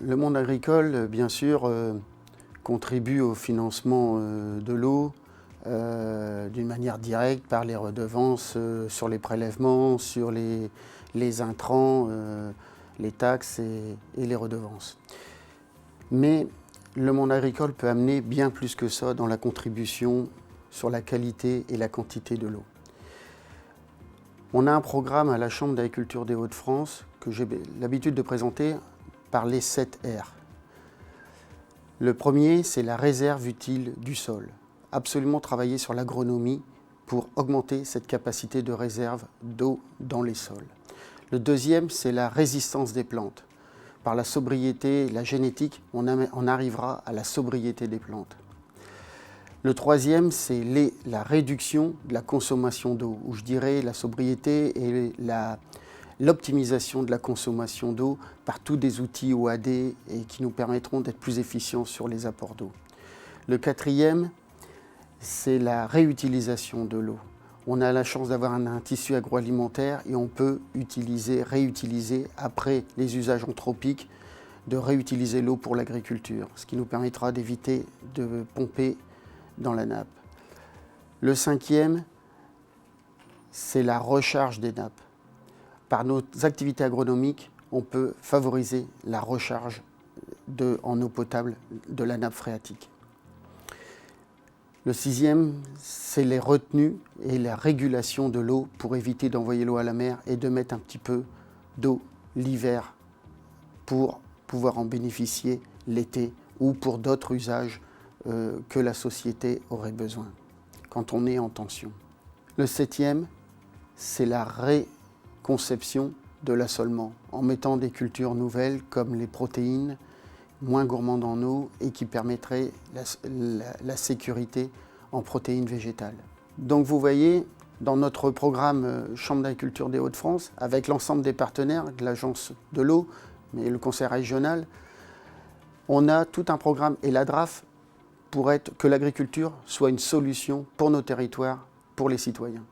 Le monde agricole, bien sûr, contribue au financement de l'eau d'une manière directe par les redevances sur les prélèvements, sur les intrants, les taxes et les redevances. Mais le monde agricole peut amener bien plus que ça dans la contribution sur la qualité et la quantité de l'eau. On a un programme à la Chambre d'agriculture des Hauts-de-France que j'ai l'habitude de présenter par les 7 R. Le premier, c'est la réserve utile du sol. Absolument travailler sur l'agronomie pour augmenter cette capacité de réserve d'eau dans les sols. Le deuxième, c'est la résistance des plantes. Par la sobriété, la génétique, on arrivera à la sobriété des plantes. Le troisième, c'est la réduction de la consommation d'eau, ou je dirais la sobriété et l'optimisation de la consommation d'eau par tous des outils OAD et qui nous permettront d'être plus efficients sur les apports d'eau. Le quatrième, c'est la réutilisation de l'eau. On a la chance d'avoir un tissu agroalimentaire et on peut réutiliser après les usages anthropiques, de réutiliser l'eau pour l'agriculture, ce qui nous permettra d'éviter de pomper dans la nappe. Le cinquième, c'est la recharge des nappes. Par nos activités agronomiques, on peut favoriser la recharge en eau potable de la nappe phréatique. Le sixième, c'est les retenues et la régulation de l'eau pour éviter d'envoyer l'eau à la mer et de mettre un petit peu d'eau l'hiver pour pouvoir en bénéficier l'été ou pour d'autres usages que la société aurait besoin quand on est en tension. Le septième, c'est la réconception de l'assolement en mettant des cultures nouvelles comme les protéines, moins gourmandes en eau et qui permettraient la sécurité en protéines végétales. Donc vous voyez, dans notre programme Chambre d'agriculture des Hauts-de-France, avec l'ensemble des partenaires de l'Agence de l'eau, mais le Conseil régional, on a tout un programme et la DRAF pour que l'agriculture soit une solution pour nos territoires, pour les citoyens.